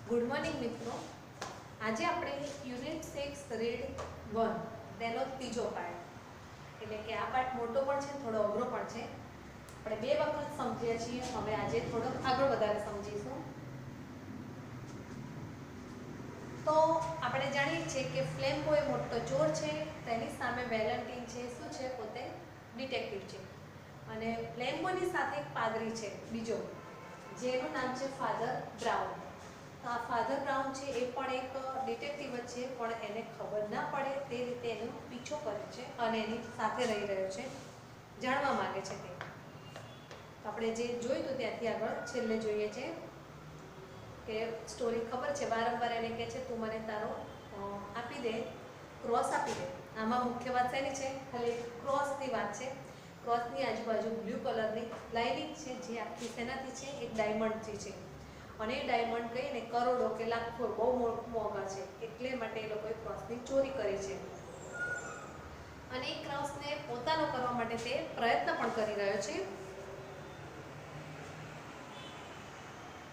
Good morning મિત્રો. આજે આપણે યુનિટ 6 રીડ 1 તેનો ત્રીજો પાઠ, એટલે કે આ પાઠ મોટો પણ છે, થોડો અઘરો પણ છે. આપણે બે વખત સમજ્યા છીએ, હવે આજે થોડો આગળ વધારે સમજીશું. તો આપણે જાણીએ છીએ કે ફ્લેમ્બો એ મોટો ચોર છે, તેની સામે વેલેન્ટિન છે શું છે, પોતે ડિટેક્ટિવ છે. અને ફ્લેમ્બોની સાથે એક પાદરી છે બીજો, જેનું નામ છે ફાધર બ્રાઉન. તો આ ફાધર બ્રાઉન છે એ પણ એક ડિટેક્ટિવ જ છે, પણ એને ખબર ના પડે તે રીતે એનો પીછો કરે છે અને એની સાથે રહી રહ્યો છે, જાણવા માંગે છે તે. આપણે જે જોયું તો ત્યાંથી આગળ છેલ્લે જોઈએ છે કે સ્ટોરી ખબર છે, વારંવાર એને કહે છે તું મને તારો આપી દે, ક્રોસ આપી દે. આમાં મુખ્ય વાત શેની છે? ખાલી ક્રોસની વાત છે. ક્રોસની આજુબાજુ બ્લુ કલરની લાઇનિંગ છે, જે આખી શેનાથી છે? એક ડાયમંડથી છે. અને એ ડાયમંડ કહીને કરોડો કે લાખો બહુ મોંઘા છે, એટલે માટે એ લોકોએ ક્રોસની ચોરી કરી છે. અને એ ક્રોસને પોતાનો કરવા માટે તે પ્રયત્ન પણ કરી રહ્યો છે.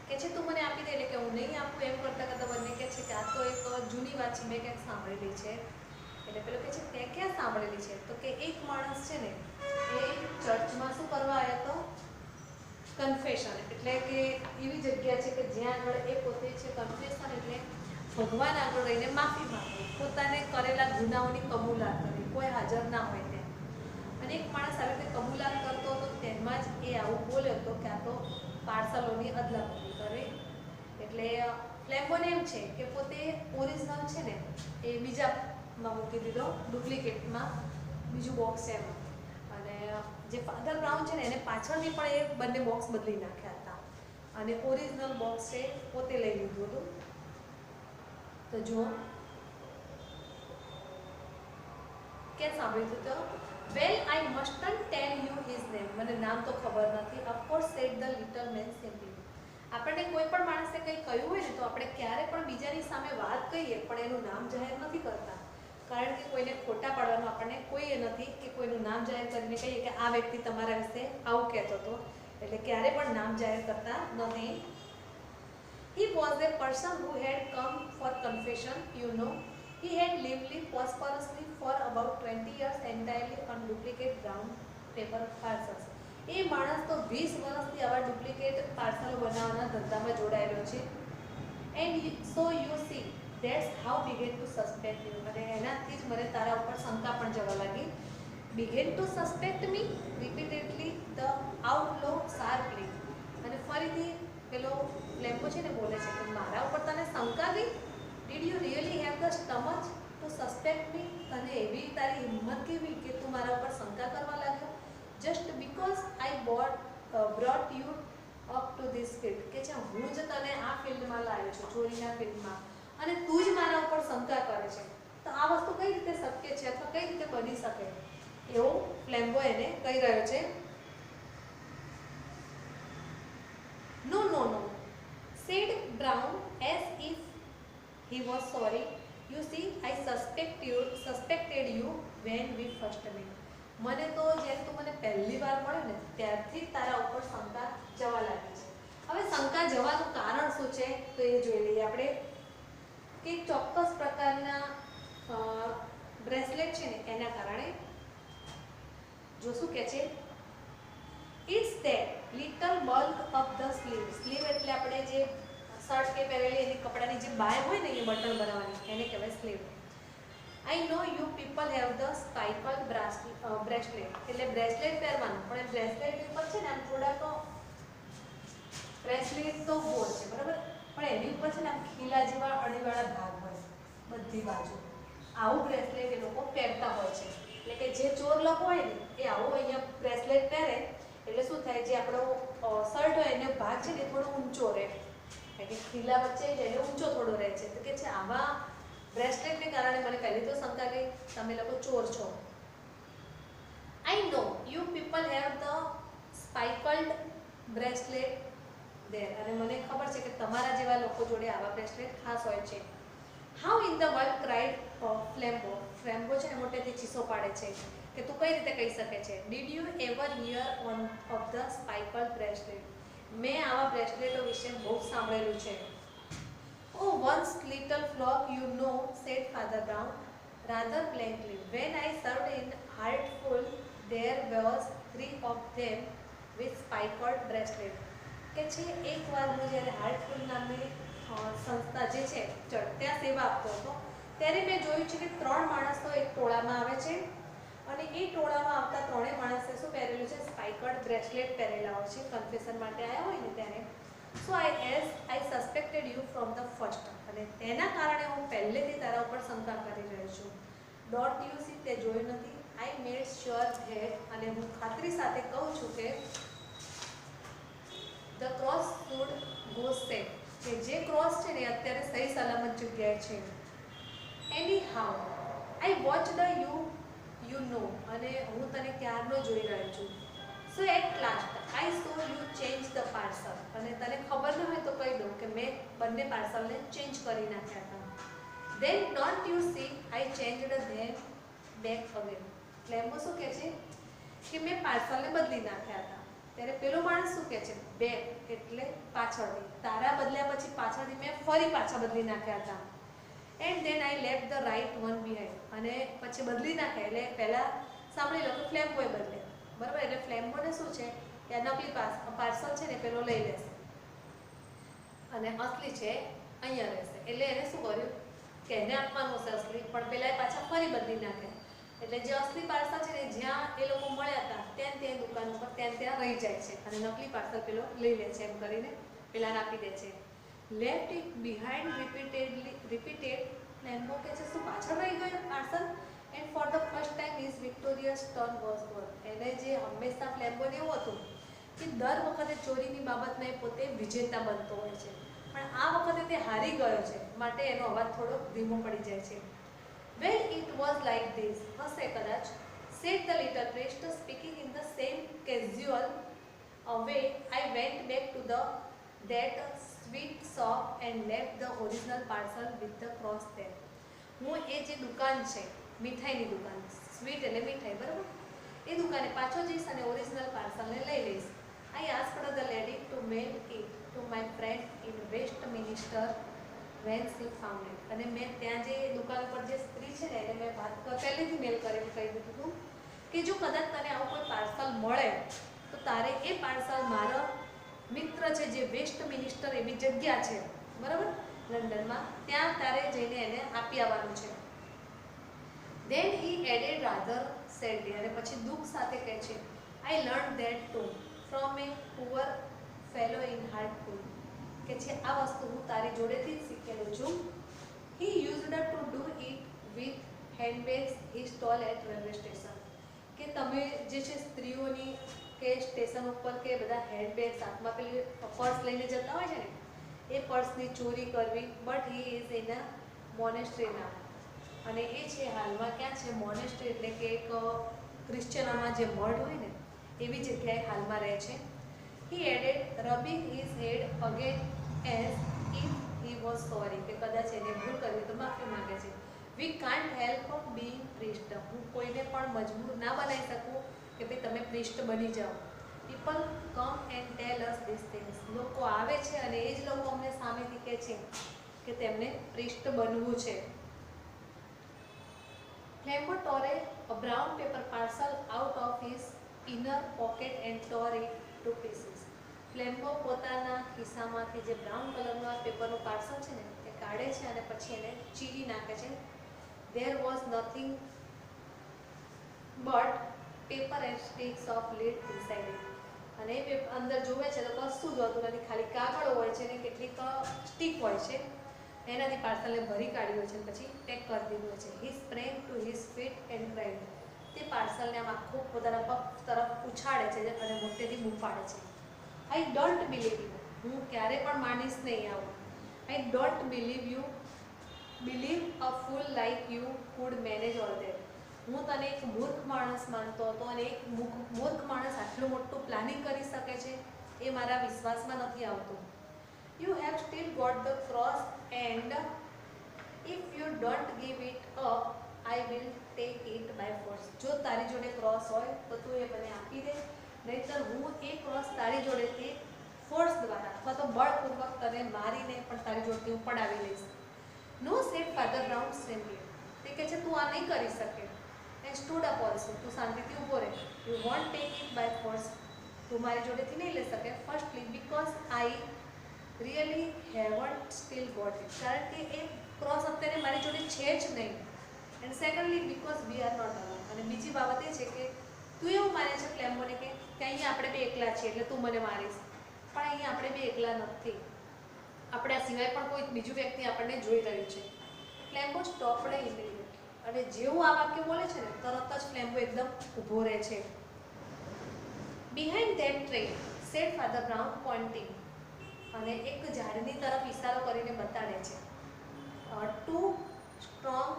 કે છે તું મને આપી દે, એટલે કે હું નહીં આપું એમ કરતાં કરતાં બંને કહે છે કે આ તો એક જૂની વાત છે, મેં ક્યાંક સાંભળેલી છે. એટલે પેલો કહે છે તે ક્યાં સાંભળેલી છે? તો કે એક માણસ છે ને એ ચર્ચમાં શું કરવા આવ્યો હતો? કન્ફેશન, એટલે કે એવી જગ્યા છે કે જ્યાં આગળ એ પોતે છે કન્ફેશન, એટલે ભગવાન આગળ રહીને માફી માંગે, પોતાને કરેલા ગુનાઓની કબૂલાત કરે, કોઈ હાજર ના હોય ત્યાં. અને એક માણસ આવી રીતે કબૂલાત કરતો હતો, તેમાં જ એ આવું બોલ્યો હતો કે આ તો પાર્સલોની અદલાબદલી કરે. એટલે ફ્લેમ્બોને એમ છે કે પોતે ઓરિજિનલ છે ને એ બીજામાં મૂકી દીધો, ડુપ્લિકેટમાં બીજું બોક્સ છે એમાં. અને જે ફાધર બ્રાઉન છે ને એને પાછળની પણ એ બંને બોક્સ બદલી નાખ્યા હતા, અને ઓરિજિનલ બોક્સ છે પોતે લઈ લીધું હતું. તો જુઓ કે સાંભળ્યું તો well I mustn't tell you his name, મને નામ તો ખબર નથી. Of course said the little man simply. આપણને કોઈ પણ માણસે કંઈ કહ્યું હોય ને તો આપણે ક્યારે પણ બીજાની સામે વાત કહીએ પણ એનું નામ જાહેર નથી કરતા, કારણ કે કોઈને ખોટા પાડવાનું આપણને કોઈ નથી કે કોઈનું નામ જાહેર કરીને કહીએ કે આ વ્યક્તિ તમારા વિશે આવું કહેતો હતો, એટલે ક્યારે પણ નામ જાહેર કરતા નથી. He was a person who had come for confession, you know. He had lived prosperously for about 20 years entirely on duplicate brown paper parcels. એ માણસ તો 20 વર્ષથી આવા ડુપ્લિકેટ પાર્સલો બનાવવાના ધંધામાં જોડાયેલો છે. And so you see, that's how began to suspect you. અને એનાથી જ મને તારા ઉપર શંકા પણ જવા લાગી. Began to suspect me? Repeatedly the outlaw sharply. અને ફરીથી પેલો ફ્લેમ્બો છે ને બોલે છે કે મારા ઉપર તને શંકા ગઈ? Did you really have the stomach to suspect me? તને એવી તારી હિંમત કેવી કે તું મારા ઉપર શંકા કરવા લાગ્યો? Just because I brought you up to this field. કે છે હું જ તને આ ફિલ્ડમાં લાવ્યો છું, ચોરીના ફિલ્ડમાં, અને તું જ મારા ઉપર શંકા કરે છે. તો આ વસ્તુ કઈ રીતે શક્ય છે અથવા કઈ રીતે બની શકે? એવું ફ્લેમ્બો એને કહી રહ્યો છે. No, no, no, said Brown as if he was sorry. You see, I suspected you when we first met. મને તો જ્યારે તું મને પહેલી વાર મળ્યો ને ત્યારથી તારા ઉપર શંકા જવા લાગી છે. હવે શંકા જવાનું કારણ શું છે તો એ જોઈ લઈએ આપણે. કે ચોક્કસ પ્રકારના બ્રેસલેટ છે ને એના કારણે. જો શું કહે છે, it's that little bulk of the sleeve. Sleeve એટલે આપણે જે શર્ટ કે પહેરેલી એની કપડાની જે બાય હોય ને એ બટન બનાવવાની, એને કહેવાય sleeve. I know you people have the spiked bracelet, એટલે બ્રેસલેટ પહેરવાનું, પણ એ બ્રેસલેટ ઉપર છે ને આમ થોડાક બ્રેસલેટ તો ગોળ છે બરાબર, પણ એની ઉપર છે ને આમ ખીલા જેવા અણીવાળા ભાગ હોય બધી બાજુ. આવું બ્રેસલેટ એ લોકો પહેરતા હોય છે. એટલે કે જે ચોર લોકો હોય ને એ આવું અહીંયા બ્રેસલેટ પહેરે એટલે શું થાય, જે આપણો શર્ટ હોય એનો ભાગ છે ને થોડો ઊંચો રહે, એટલે ખીલા વચ્ચે એટલે ઊંચો થોડો રહે છે. તો કે છે આવા બ્રેસલેટને કારણે મને પહેલી તો શંકા ગઈ, તમે લોકો ચોર છો. I know you people have the spiked bracelet there, અને મને ખબર છે કે તમારા જેવા લોકો જોડે આવા બ્રેસલેટ ખાસ હોય છે. How in the world cried Flambeau. Flambeau છે ને મોટેથી ચીસો પાડે છે કે તું કઈ રીતે કહી શકે છે. Did you ever hear of the spiked bracelet. મેં આવા બ્રેસલેટો વિશે બહુ સાંભળેલું છે. Oh, once little flock, you know, said Father Brown, rather blankly. When I served in Heartful, there was 3 of them with spiked bracelet. કે છે એકવાર હું જ્યારે હાર્ટફુલ નામની સંસ્થા જે છે ત્યાં સેવા આપતો હતો ત્યારે મેં જોયું છે કે 3 માણસો એક ટોળામાં આવે છે અને એ ટોળામાં આવતા ત્રણેય માણસે શું પહેરેલું છે સ્પાઇકર્ડ બ્રેસલેટ પહેરેલા હોય છે કન્ફેશન માટે આવ્યા હોય ને ત્યારે so I suspected you from the first અને તેના કારણે હું પહેલેથી તારા ઉપર શંકા કરી રહ્યો છું ડોન્ટ યુ સી તે જોયું નથી આઈ મેડ શ્યોર ધેટ અને હું ખાતરી સાથે કહું છું કે the cross should go safe કે જે ક્રોસ છે ને અત્યારે સહી સલામત જગ્યાએ છે એની how I watch the you know અને હું તને ક્યારનો જોઈ રહ્યો છું so at last I saw you change the parcel અને તને ખબર ન હોય તો કહી દઉં કે મેં બંને પાર્સલને ચેન્જ કરી નાખ્યા હતા then don't you see I changed them back again Flambeau શું કહે છે કે મેં પાર્સલને બદલી નાખ્યા હતા ત્યારે પેલો માણસ શું કહે છે બેક એટલે પાછળથી તારા બદલ્યા પછી પાછળથી મેં ફરી પાછા બદલી નાખ્યા હતા and then I left the right one behind અને પછી બદલી નાખ્યા એટલે પહેલાં સાંભળી લો કે ફ્લેમ્બોય બદલે બરાબર એટલે ફ્લેમ્બોને શું છે કે નકલી પાર્સલ છે ને પેલો લઈ લેશે અને અસલી છે અહીંયા રહેશે એટલે એને શું કર્યું કે એને આપવાનું હશે અસલી પણ પેલા પાછા ફરી બદલી નાખે એટલે જે અસલી પાર્સલ છે ને જ્યાં એ લોકો મળ્યા હતા ત્યાં દુકાન ઉપર ત્યાં રહી જાય છે અને નકલી પાર્સલ પેલો લઈ લે છે એમ કરીને પેલાને આપી દે છે left it behind repeated Flambeau કે છે શું પાછળ રહી ગયું parcel and for the first time his victorious turn was gone એને જે હંમેશા ફ્લેમ્બોને એવું હતું કે દર વખતે ચોરીની બાબતમાં એ પોતે વિજેતા બનતો હોય છે પણ આ વખતે તે હારી ગયો છે માટે એનો અવાજ થોડો ધીમો પડી જાય છે Well, it was like this, હશે કદાચ, said the little priest, speaking in the same casual way. I went back to that sweet shop and left the original parcel with the cross there. હું એ જે દુકાન છે મીઠાઈની દુકાન sweet એટલે મીઠાઈ બરાબર એ દુકાને પાછો જઈશ અને ઓરિજિનલ પાર્સલને લઈ લઈશ I asked the lady to mail it to my friend in Westminster when she found it અને મેં ત્યાં જે દુકાન પર જે સ્ત્રી છે ને એને મેં વાત પહેલેથી મેલ કરીને કહી દીધું હતું કે જો કદાચ તને આવું કોઈ પાર્સલ મળે તો તારે એ પાર્સલ મારા મિત્ર છે જે વેસ્ટમિનિસ્ટર એવી જગ્યા છે બરાબર લંડનમાં ત્યાં તારે જઈને એને આપી આવવાનું છે Then he added rather sadly અને પછી દુઃખ સાથે કહે છે I learned that too from a poor fellow in Hartlepool કે છે આ વસ્તુ હું તારી જોડેથી જ શીખેલો છું He used to do it with handbags he stole at railway station કે તમે જે છે સ્ત્રીઓની કે સ્ટેશન ઉપર કે બધા હેન્ડબેગ્સ હાથમાં પેલી પર્સ લઈને જતા હોય છે ને એ પર્સની ચોરી કરવી but he is in a monastery નામ અને એ છે હાલમાં ક્યાં છે મોનેસ્ટ્રી એટલે કે એક ક્રિશ્ચનોમાં જે મઠ હોય ને એવી જગ્યાએ હાલમાં રહે છે He added, rubbing his head again as if he was sorry કે કદાચ એને ભૂલ કરી તો માફી માંગે છે We can't help being priest હું કોઈને પણ મજબૂર ના બનાવી શકું કે ભાઈ તમે પ્રિસ્ટ બની જાઓ People come and tell us these things લોકો આવે છે અને એ જ લોકો અમને સામેથી કહે છે કે તેમને પ્રિસ્ટ બનવું છે Flambeau tore a brown paper parcel out of his inner pocket and tore it to pieces. Flambeau પોતાના ખિસ્સામાંથી જે બ્રાઉન કલરનું આ પેપરનું પાર્સલ છે ને એ કાઢે છે અને પછી એને ચીરી નાખે છે There was nothing but paper and sticks of lead inside it. અને એ અંદર જોવે છે તો કશું જ હોતું નથી ખાલી કાગળો હોય છે ને કેટલીક સ્ટીક હોય છે એનાથી પાર્સલને ભરી કાઢ્યું છે પછી પેક કરી દીધું છે He sprang to his feet and cried. તે પાર્સલને આમ આખું પોતાના પગ તરફ ઉછાળે છે અને મોટેથી બૂમ પાડે છે I don't believe you. હું ક્યારે પણ માનીશ નહીં આવું I don't believe a fool like you could manage all that. હું તને એક મૂર્ખ માણસ માનતો હતો અને એક મૂર્ખ માણસ આટલું મોટું પ્લાનિંગ કરી શકે છે એ મારા વિશ્વાસમાં નથી આવતું You have still got the cross and if you don't give it up I will take it by force. જો તારી જોડે ક્રોસ હોય તો તું એ મને આપી દે નહીંતર હું એ ક્રોસ તારી જોડેથી ફોર્સ દ્વારા અથવા તો બળપૂર્વક તને મારીને પણ તારી જોડથી હું પડાવી લઈશ. No said Father Brown steadily. તે કહે છે તું આ નહીં કરી શકે. And stood up also. તું શાંતિથી ઊભો રહે. You won't take it by force. તું મારી જોડેથી નહીં લઈ શકે. Firstly because I really haven't still got it. કારણ કે એ ક્રોસ અત્યારે મારી જોડે છે જ નહીં. And secondly because we are not alone. અને બીજી બાબત એ છે કે તું એવું માને છે ફ્લેમ્બોને કે અહીંયા આપણે બે એકલા છીએ એટલે તું મને મારીશ, પણ અહીંયા આપણે બે એકલા નથી. આપણા સિવાય પણ કોઈ બીજું વ્યક્તિ આપણને જોઈ રહ્યું છે. ફ્લેમ્બો સ્ટોપડે ઇમિડિયેટલી. અને જેવું આ વાક્ય બોલે છે ને તરત જ ફ્લેમ્બો એકદમ ઊભો રહે છે. Behind that tree said Father Brown pointing. અને એક ઝાડની તરફ ઇશારો કરીને બતાડે છે. Two strong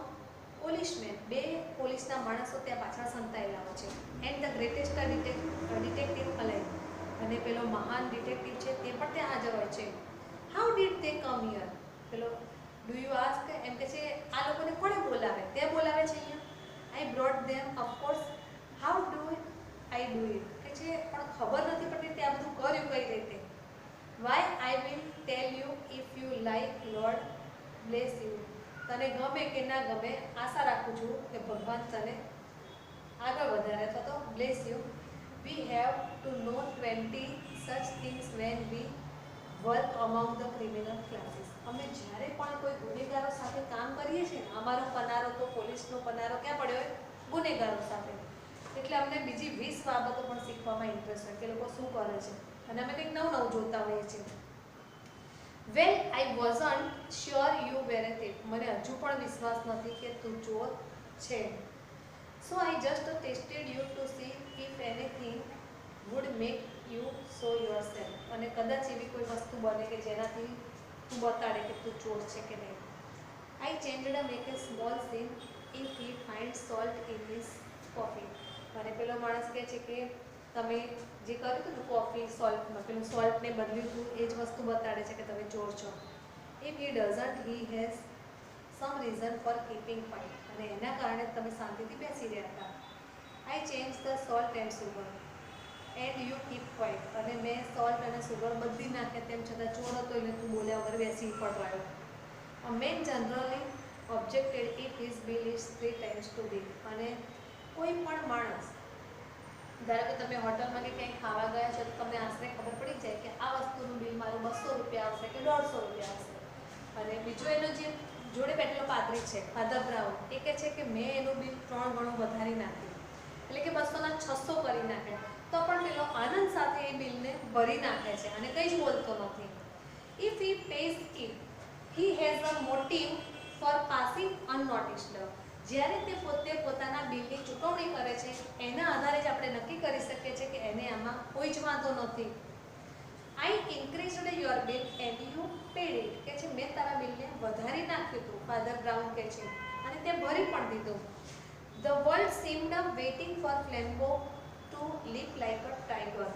policeman. બે પોલીસના માણસો ત્યાં પાછળ સંતાયેલા હોય છે. And the greatest detective alive. અને પેલો મહાન ડિટેક્ટિવ છે તે પણ ત્યાં હાજર હોય છે. How did they come here. પેલો ડુ યુ આસ્ક. એમ કે છે આ લોકોને કોણે બોલાવે? તે બોલાવે છે અહીંયા. I brought them of course. How do I do it. કે છે પણ ખબર નથી પડતી તે આ બધું કર્યું કઈ રીતે. Why I will tell you if you like Lord bless you. તને ગમે કે ના ગમે, આશા રાખું છું કે ભગવાન તને આગળ વધારે અથવા તો bless you. We have to know 20 such things when we work among the criminal classes. અમે જ્યારે પણ કોઈ ગુનેગારો સાથે કામ કરીએ છીએ ને, અમારો પનારો તો પોલીસનો પનારો ક્યાં પડ્યો હોય? ગુનેગારો સાથે. એટલે અમને બીજી 20 બાબતો પણ શીખવામાં ઇન્ટરેસ્ટ હોય કે લોકો શું કરે છે અને અમે કંઈક નવું નવું જોતા હોઈએ છીએ. Well I wasn't sure you were a thief. મને હજુ પણ વિશ્વાસ નથી કે તું ચોર છે. So I just tested you to see if anything would make you so yourself. અને કદાચ એવી કોઈ વસ્તુ બને કે જેનાથી તું બતાડે કે તું ચોર છે કે નહીં. I changed make a small scene if he find salt in his coffee. અને પેલો માણસ કહે છે કે તમે જે કર્યું હતું ને કોફી સોલ્ટમાં, પેલું સોલ્ટને બદલ્યું હતું એ જ વસ્તુ બતાડે છે કે તમે ચોર છો. If he doesn't he has some reason for keeping fight. અને એના કારણે તમે શાંતિથી બેસી રહ્યા હતા. I change the salt and sugar and you keep quiet. અને મેં સોલ્ટ અને સુગર બદલી નાખ્યા તેમ છતાં ચોર હતો એટલે તું બોલ્યા વગર બેસી પડવાયો. A man generally objected if his bill is 3 times too bill. અને કોઈ પણ માણસ, ધારો કે તમે હોટલમાં કે ક્યાંય ખાવા ગયા છો તો તમને આશરે ખબર પડી જાય કે આ વસ્તુનું બિલ મારું 200 રૂપિયા આવશે કે 150 રૂપિયા આવશે. અને બીજો એનો જે જોડે બેઠેલો પાદરી છે ફાધર બ્રાઉન, એ કહે છે કે મેં એનું બિલ 3 ગણું વધારી નાખ્યું, એટલે કે 200 ના 600 કરી નાખ્યા. તો પણ પેલો આનંદ સાથે એ બિલને ભરી નાખે છે અને કંઈ જ બોલતો નથી. If he pays it he has a motive for passing unnoticed. જ્યારે તે પોતે પોતાના બિલની ચૂકવણી કરે છે એના આધારે જ આપણે નક્કી કરી શકીએ છીએ કે એને આમાં કોઈ જ વાંધો નથી. I increased your bill and you paid it. કે છે મેં તારા બિલને વધારી નાખ્યું હતું, ફાધર બ્રાઉન કહે છે, અને તે ભરી પણ દીધું. The world seemed waiting for Flambeau to leap like a tiger.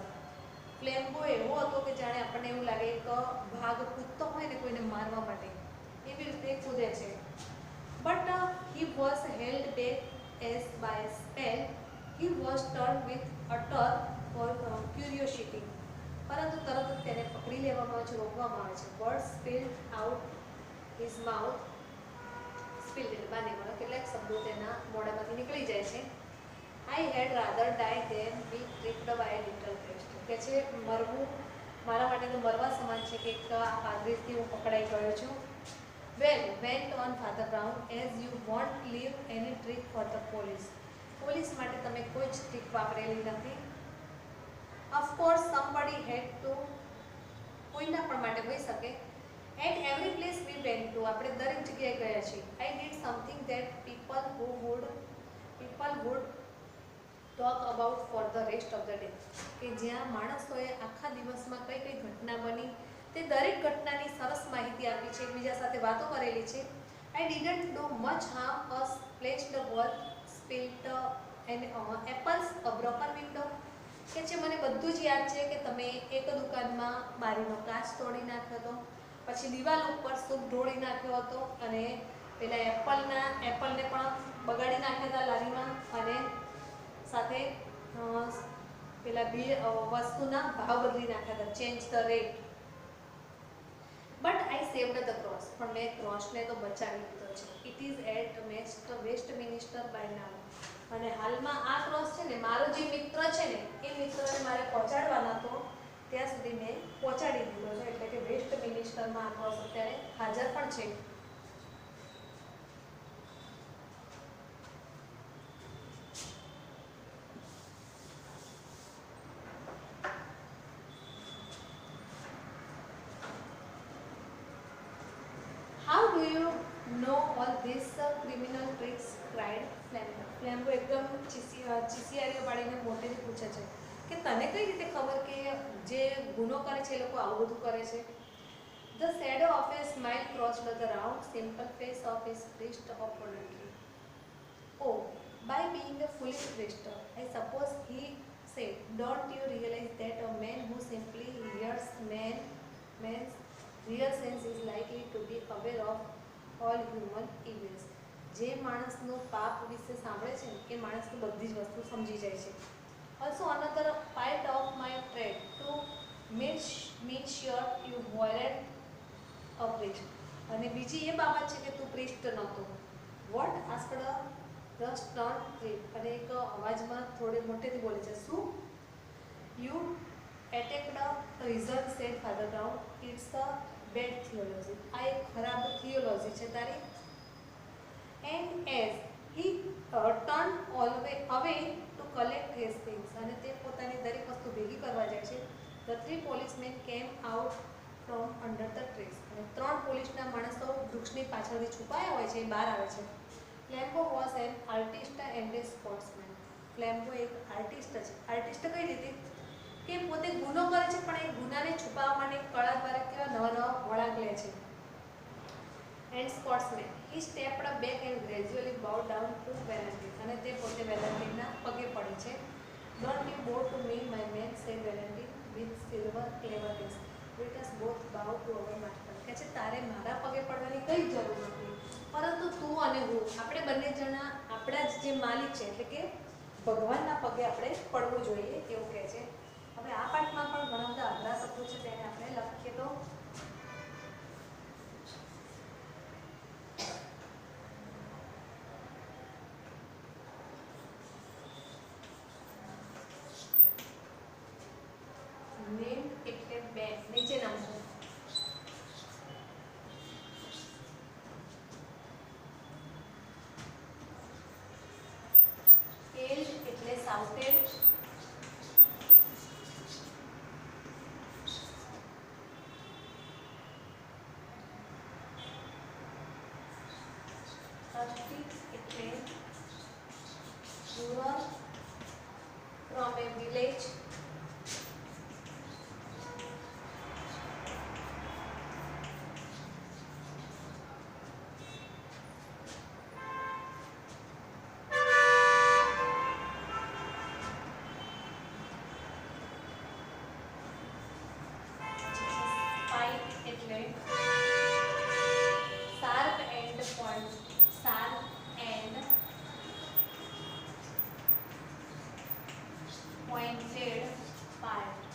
Flambeau એવો હતો કે જાણે આપણને એવું લાગે કે ભાગ કૂદતો હોય ને કોઈને મારવા માટે, એવી રીતે કૂદે છે. But he was held back as by a spell. He was turned with utter curiosity. પરંતુ તરત જ તેને પકડી લેવામાં આવે છે, રોકવામાં આવે છે. Words spilled out his mouth. Spilled એટલે બહાર નીકળ્યો, કેટલાક શબ્દો તેના મોઢામાંથી નીકળી જાય છે. I had rather die than be tricked by a little pest. કે છે મરવું મારા માટે તો મરવા સમાન છે કે એક આ પાદરીથી હું પકડાઈ ગયો છું. Well, went on Father Brown, as you won't leave any trick for the police. Police માટે તમે કોઈ જ ટ્રીક વાપરેલી નથી. Of course, somebody had to. કોઈના પણ માટે હોઈ શકે. At every place we went to, આપણે દરેક જગ્યાએ ગયા છીએ. I did something that people would talk about for the rest of the day. કે જ્યાં માણસોએ આખા દિવસમાં કઈ કઈ ઘટના બની તે દરેક ઘટનાની સરસ માહિતી આપી છે, એકબીજા સાથે વાતો કરેલી છે. I didn't do much harm, a splashed wall, spilled apples, a broken window. કે છે મને બધું જ યાદ છે કે તમે એક દુકાનમાં બારીનો કાચ તોડી નાખ્યો હતો, પછી દિવાલ ઉપર સૂપ ઢોળી નાખ્યો હતો, અને પેલા એપલને પણ બગાડી નાખ્યા હતા લારીમાં, અને સાથે પેલા વસ્તુના ભાવ બદલી નાખ્યા હતા, change the rate. But I saved the cross, પણ મેં ક્રોસને તો બચાવી લીધો છે. It is at Westminster by now. અને હાલમાં આ ક્રોસ છે ને, મારો જે મિત્ર છે ને એ મિત્રને મારે પહોંચાડવાનો હતો, ત્યાં સુધી મેં પહોંચાડી દીધો છે. એટલે કે વેસ્ટમિનિસ્ટરમાં આ ક્રોસ અત્યારે હાજર પણ છે. How do you know all these criminal tricks? cried Flambo. Flambo એકદમ ચીસિયારીઓ પાડીને મોટેથી પૂછે છે કે તને કઈ રીતે ખબર કે જે ગુનો કરે છે એ લોકો આવું બધું કરે છે? The shadow of a smile crossed the round, simple face of his priest opponent. Oh, by being a foolish priest, I suppose he said. Don't you realize that a man who simply hears man's real sense is likely to be aware of all human evils? જે માણસનું પાપ વિશે સાંભળે છે ને એ માણસની બધી જ વસ્તુ સમજી જાય છે. Also another part of my trade to make sure you weren't a priest. અને બીજી એ બાબત છે કે તું પ્રિસ્ટ નહોતો. What asked the stern priest? અને એક અવાજમાં થોડી મોટેથી બોલે છે. શું? You attacked the reason, said Father Brown. It's a bad theology. આ એક ખરાબ થિયોલોજી છે તારી. And as he turned away to collect his things, અને તે પોતાની દરેક વસ્તુ ભેગી કરવા જાય છે, the three policemen came out from under the trees. અને ત્રણ પોલીસના માણસો વૃક્ષની પાછળથી છુપાયા હોય છે એ બહાર આવે છે. Flambo was an artist and a sportsman. Flambo એક આર્ટિસ્ટ છે. આર્ટિસ્ટ કઈ રીતે કે પોતે ગુનો કરે છે પણ એ ગુનાને છુપાવવા માટે કળા દ્વારા કેવા નવા નવા વળાંક લે છે. And sportsman, he stepped back and gradually bowed down to Valentine. અને તે પોતે વેલેન્ટિનના પગે પડી છે. Don't you bow to me, my man, said Valentine with silver cleverness. Let us both bow to our master. કે છે તારે મારા પગે પડવાની કઈ જરૂર નથી, પરંતુ તું અને હું આપણે બંને જણા આપણા જ જે માલિક છે એટલે કે ભગવાનના પગે આપણે પડવું જોઈએ એવું કહે છે. હવે આ પાઠમાં પણ ઘણા બધા અઘરા શબ્દો છે તેને આપણે લખીએ તો નેમ એટલે બેન, નીચે નામું. એલ એટલે સાઉટેડ. એટલે rural from a village. એટલે sharp end point, sharp end pointed part.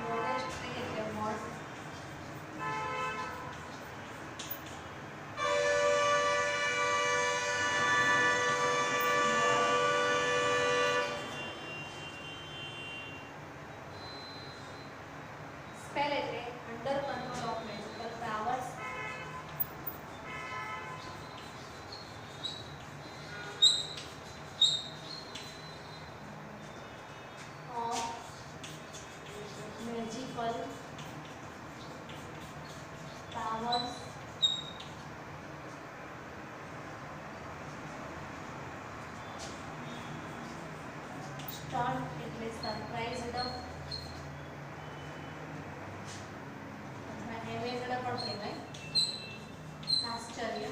Monastery એટલે મઠ. Spell એટલે under control of magical powers. Of magical powers. Stunned એટલે surprised. એમેઝડ પણ કહેવાય, આશ્ચર્ય.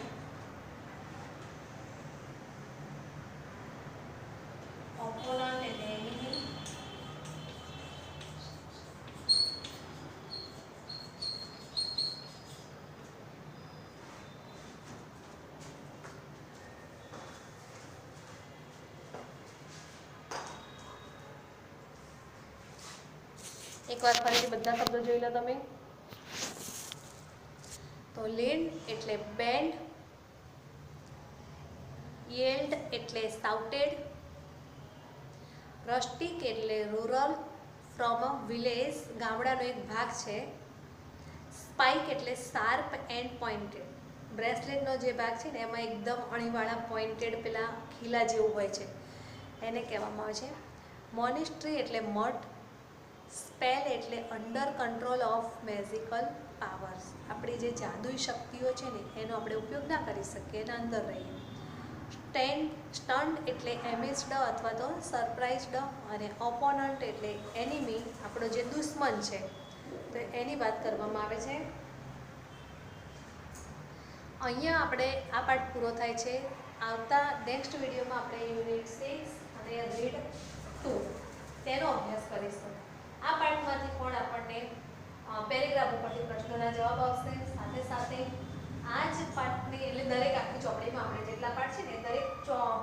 ઓપોનન્ટ એટલે એનિમી. એકવાર ફરીથી બધા શબ્દો જોઈ લો તમે. તો લીડ એટલે બેન્ડ, યેલ્ડ એટલે સાઉટેડ, રસ્ટિક એટલે રૂરલ ફ્રોમ અ વિલેજ, ગામડાનો એક ભાગ છે. સ્પાઇક એટલે શાર્પ એન્ડ પોઇન્ટેડ, બ્રેસલેટનો જે ભાગ છે ને એમાં એકદમ અણીવાળા પોઇન્ટેડ પેલા ખીલા જેવું હોય છે એને કહેવામાં આવે છે. મોનિસ્ટ્રી એટલે મઠ, સ્પેલ એટલે under control of magical powers, આપણી જે જાદુઈ શક્તિઓ છે ને એનો આપણે ઉપયોગ ના કરી શકીએ, એના અંદર રહીએ. સ્ટન્ટ એટલે એમિસ્ડ અથવા તો સરપ્રાઇઝડ, અને ઓપોનન્ટ એટલે એનિમી, આપણો જે દુશ્મન છે તો એની વાત કરવામાં આવે છે. અહીંયા આપણે આ પાઠ પૂરો થાય છે. આવતા નેક્સ્ટ વિડીયોમાં આપણે યુનિટ 6 અને રીડ 2 તેનો અભ્યાસ કરીશું. આ પાઠમાંથી પણ આપણને પેરેગ્રાફ ઉપરથી પ્રશ્નોના જવાબ આવશે. સાથે સાથે આ જ પાઠની એટલે દરેક આખી ચોપડીમાં આપણે જેટલા પાઠ છે ને દરેક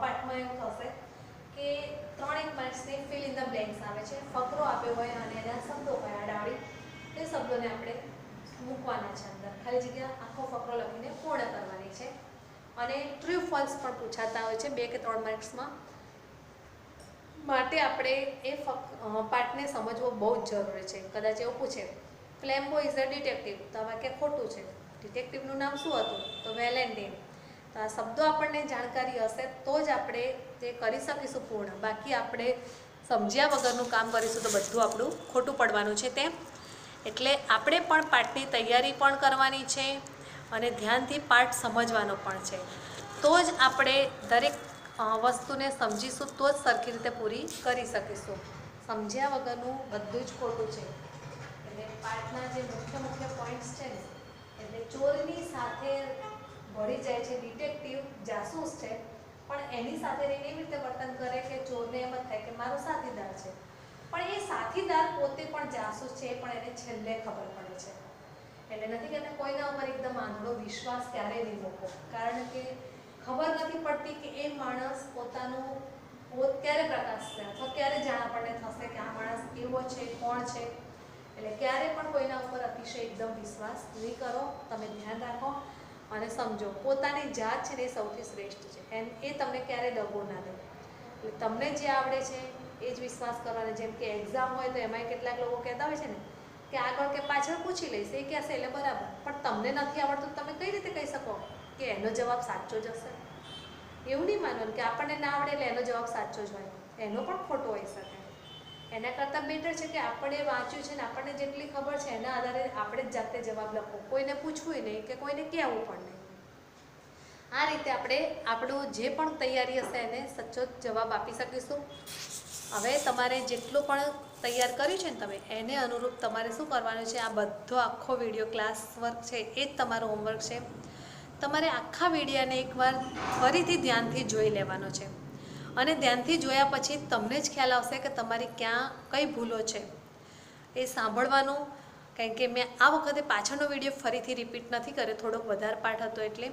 પાઠમાં એવું થશે કે 3 માર્ક્સની ફિલ ઇન ધ બ્લેન્ક્સ આવે છે. ફકરો આપ્યો હોય અને એના શબ્દો હોય આડાવડી, તે શબ્દોને આપણે મૂકવાના છે અંદર, ખાલી જગ્યા આખો ફકરો લખીને પૂર્ણ કરવાની છે. અને ટ્રુ ફોલ્સ પણ પૂછાતા હોય છે 2 કે 3 માર્ક્સમાં. માટે આપણે એ પાઠને સમજવો બહુ જ જરૂરી છે. કદાચ એવું પૂછે ફ્લેમ્બો ઇઝ અ ડિટેક્ટિવ, તો આમાં કે ખોટું છે, ડિટેક્ટિવનું નામ શું હતું તો વેલેન્ટાઇન. તો આ શબ્દો આપણને જાણકારી હશે તો જ આપણે તે કરી શકીશું પૂર્ણ, બાકી આપણે સમજ્યા વગરનું કામ કરીશું તો બધું આપણું ખોટું પડવાનું છે તેમ. એટલે આપણે પણ પાઠની તૈયારી પણ કરવાની છે અને ધ્યાનથી પાઠ સમજવાનો પણ છે, તો જ આપણે દરેક વસ્તુને સમજીશું તો જ સરખી રીતે પૂરી કરી શકીશું. સમજ્યા વગરનું બધું જ ખોટું છે. એટલે પાઠના જે મુખ્ય પોઈન્ટ્સ છે ને, એટલે ચોરની સાથે ભળી જાય છે ડિટેક્ટિવ, જાસૂસ છે, પણ એની સાથે રહીને એવી રીતે વર્તન કરે કે ચોરને એમ જ થાય કે મારો સાથીદાર છે, પણ એ સાથીદાર પોતે પણ જાસૂસ છે, એ પણ એને છેલ્લે ખબર પડે છે. એટલે નથી કહેતા કોઈના ઉપર એકદમ આંધળો વિશ્વાસ ક્યારેય નહીં મૂકો, કારણ કે ખબર નથી પડતી કે એ માણસ પોતાનું પોત ક્યારે પ્રકાશશે અથવા ક્યારે જાણ આપણને થશે કે આ માણસ કેવો છે, કોણ છે. એટલે ક્યારે પણ કોઈના ઉપર અતિશય એકદમ વિશ્વાસ નહીં કરો. તમે ધ્યાન રાખો અને સમજો પોતાની જાત છે ને એ સૌથી શ્રેષ્ઠ છે, એમ એ તમને ક્યારે દગો ના દે. એટલે તમને જે આવડે છે એ જ વિશ્વાસ કરવાનો. જેમ કે એક્ઝામ હોય તો એમાંય કેટલાક લોકો કહેતા હોય છે ને કે આગળ કે પાછળ પૂછી લઈશ, એ કહેશે એટલે બરાબર, પણ તમને નથી આવડતું તમે કઈ રીતે કહી શકો કે એનો જવાબ સાચો જ હશે? એવું નહીં માનવાનું કે આપણને ના આવડે એટલે એનો જવાબ સાચો જ હોય, એનો પણ ખોટો હોઈ શકે. એના કરતાં બેટર છે કે આપણે વાંચ્યું છે ને આપણને જેટલી ખબર છે એના આધારે આપણે જ જાતે જવાબ લખો, કોઈને પૂછવું નહીં કે કોઈને કહેવું પણ નહીં. આ રીતે આપણે આપણું જે પણ તૈયારી હશે એને સચોટ જવાબ આપી શકીશું. હવે તમારે જેટલું પણ તૈયાર કર્યું છે ને તમે એને અનુરૂપ તમારે શું કરવાનું છે, આ બધો આખો વિડીયો ક્લાસ વર્ક છે એ જ તમારો હોમવર્ક છે. તમારે આખા વિડીયોને એકવાર ફરીથી ધ્યાનથી જોઈ લેવાનો છે, અને ધ્યાનથી જોયા પછી તમને જ ખ્યાલ આવશે કે તમારી ક્યાં કઈ ભૂલો છે. એ સાંભળવાનું, કારણ કે મેં આ વખતે પાછળનો વિડીયો ફરીથી રિપીટ નથી કર્યો, થોડોક વધારે પાઠ હતો એટલે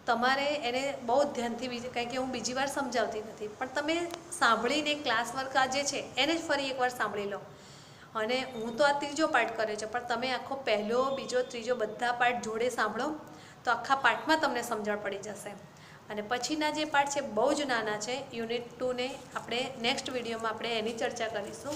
તમારે એને બહુ ધ્યાનથી કારણ કે હું બીજી વાર સમજાવતી નથી, પણ તમે સાંભળીને ક્લાસ વર્ક આ જે છે એને જ ફરી એકવાર સાંભળી લો. અને હું તો આ 3જો પાઠ કર્યો છે, પણ તમે આખો 1, 2, 3 બધા પાઠ જોડે સાંભળો તો આખા પાઠમાં તમને સમજણ પડી જશે. અને પછીના જે પાઠ છે બહુ જ નાના છે, યુનિટ 2 ને આપણે નેક્સ્ટ વિડીયોમાં આપણે એની ચર્ચા કરીશું.